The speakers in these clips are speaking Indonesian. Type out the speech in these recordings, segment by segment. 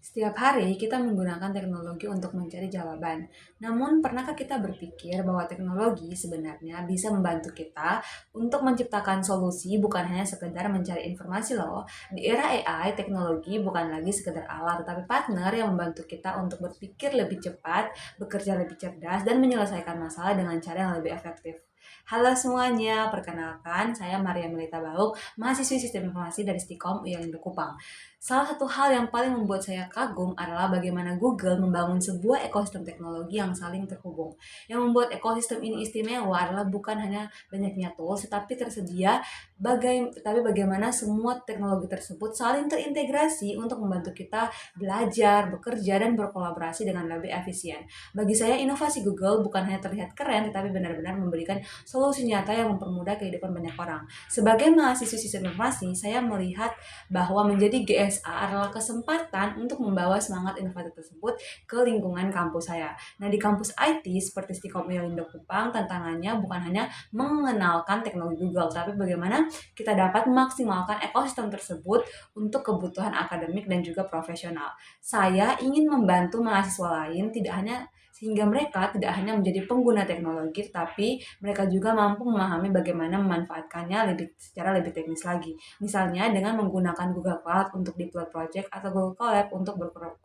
Setiap hari kita menggunakan teknologi untuk mencari jawaban. Namun, pernahkah kita berpikir bahwa teknologi sebenarnya bisa membantu kita untuk menciptakan solusi bukan hanya sekedar mencari informasi loh. Di era AI, teknologi bukan lagi sekedar alat, tetapi partner yang membantu kita untuk berpikir lebih cepat, bekerja lebih cerdas, dan menyelesaikan masalah dengan cara yang lebih efektif. Halo semuanya, perkenalkan saya Maria Melita Bauk, mahasiswi Sistem Informasi dari Stikom UIN Kupang. Salah satu hal yang paling membuat saya kagum adalah bagaimana Google membangun sebuah ekosistem teknologi yang saling terhubung. Yang membuat ekosistem ini istimewa adalah bukan hanya banyaknya tools, tapi bagaimana semua teknologi tersebut saling terintegrasi untuk membantu kita belajar, bekerja, dan berkolaborasi dengan lebih efisien. Bagi saya, inovasi Google bukan hanya terlihat keren, tetapi benar-benar memberikan solusi nyata yang mempermudah kehidupan banyak orang. Sebagai mahasiswa sistem informasi, saya melihat bahwa menjadi GSA adalah kesempatan untuk membawa semangat inovatif tersebut ke lingkungan kampus saya. Nah, di kampus IT seperti Stikom Indo Kupang, tantangannya bukan hanya mengenalkan teknologi Google, tapi bagaimana kita dapat memaksimalkan ekosistem tersebut untuk kebutuhan akademik dan juga profesional. Saya ingin membantu mahasiswa lain sehingga mereka tidak hanya menjadi pengguna teknologi, tapi mereka juga mampu memahami bagaimana memanfaatkannya secara lebih teknis lagi. Misalnya dengan menggunakan Google Cloud untuk deploy project atau Google Colab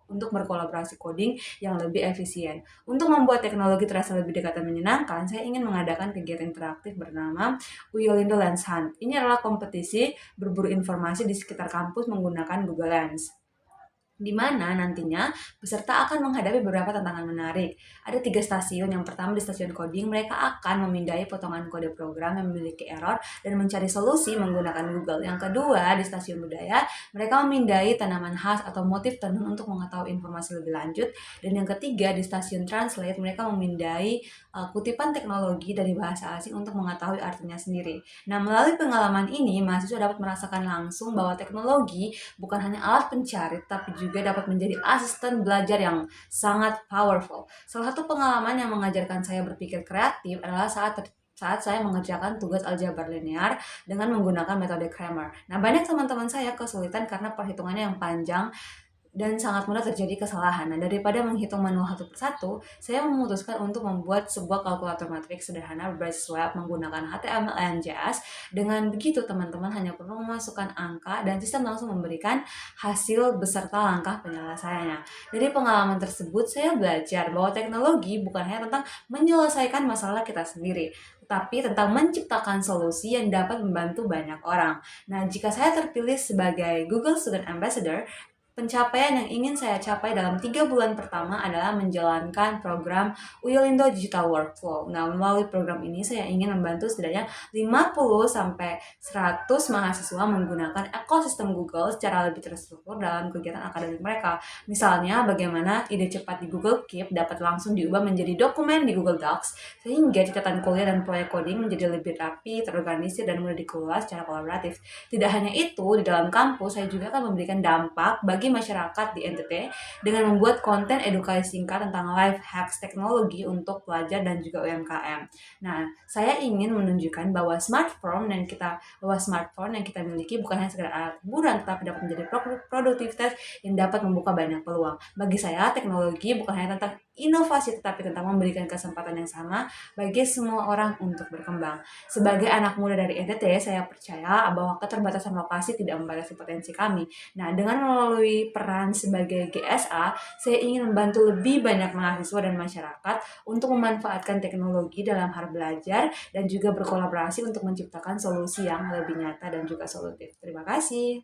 untuk berkolaborasi coding yang lebih efisien. Untuk membuat teknologi terasa lebih dekat dan menyenangkan, saya ingin mengadakan kegiatan interaktif bernama Uyolindo Lens Hunt. Ini adalah kompetisi berburu informasi di sekitar kampus menggunakan Google Lens, di mana nantinya peserta akan menghadapi beberapa tantangan menarik. Ada 3 stasiun. Yang pertama di stasiun coding, mereka akan memindai potongan kode program yang memiliki error dan mencari solusi menggunakan Google. Yang kedua di stasiun budaya, mereka memindai tanaman khas atau motif tenun untuk mengetahui informasi lebih lanjut. Dan yang ketiga di stasiun translate, mereka memindai kutipan teknologi dari bahasa asing untuk mengetahui artinya sendiri. Nah, melalui pengalaman ini, mahasiswa dapat merasakan langsung bahwa teknologi bukan hanya alat pencari, tapi juga dapat menjadi asisten belajar yang sangat powerful. Salah satu pengalaman yang mengajarkan saya berpikir kreatif adalah saat saya mengerjakan tugas aljabar linear dengan menggunakan metode Cramer. Nah, banyak teman-teman saya kesulitan karena perhitungannya yang panjang dan sangat mudah terjadi kesalahan. Nah, daripada menghitung manual satu persatu, saya memutuskan untuk membuat sebuah kalkulator matriks sederhana berbasis web menggunakan HTML dan JS. Dengan begitu, teman-teman hanya perlu memasukkan angka dan sistem langsung memberikan hasil beserta langkah penyelesaiannya. Dari pengalaman tersebut, saya belajar bahwa teknologi bukan hanya tentang menyelesaikan masalah kita sendiri, tapi tentang menciptakan solusi yang dapat membantu banyak orang. Nah, jika saya terpilih sebagai Google Student Ambassador, pencapaian yang ingin saya capai dalam 3 bulan pertama adalah menjalankan program Uyolindo Digital Workflow. Nah, melalui program ini saya ingin membantu setidaknya 50 sampai 100 mahasiswa menggunakan ekosistem Google secara lebih terstruktur dalam kegiatan akademik mereka. Misalnya, bagaimana ide cepat di Google Keep dapat langsung diubah menjadi dokumen di Google Docs, sehingga catatan kuliah dan proyek coding menjadi lebih rapi, terorganisir, dan mudah dikelola secara kolaboratif. Tidak hanya itu, di dalam kampus saya juga akan memberikan dampak bagi masyarakat di NTT dengan membuat konten edukasi singkat tentang life hacks teknologi untuk pelajar dan juga UMKM. Nah, saya ingin menunjukkan bahwa smartphone yang kita miliki bukan hanya sekedar alat hiburan, tetapi dapat menjadi produktivitas yang dapat membuka banyak peluang. Bagi saya, teknologi bukan hanya tentang inovasi, tetapi tentang memberikan kesempatan yang sama bagi semua orang untuk berkembang. Sebagai anak muda dari NTT, saya percaya bahwa keterbatasan lokasi tidak membatasi potensi kami. Nah, dengan melalui peran sebagai GSA, saya ingin membantu lebih banyak mahasiswa dan masyarakat untuk memanfaatkan teknologi dalam hal belajar dan juga berkolaborasi untuk menciptakan solusi yang lebih nyata dan juga solutif. Terima kasih.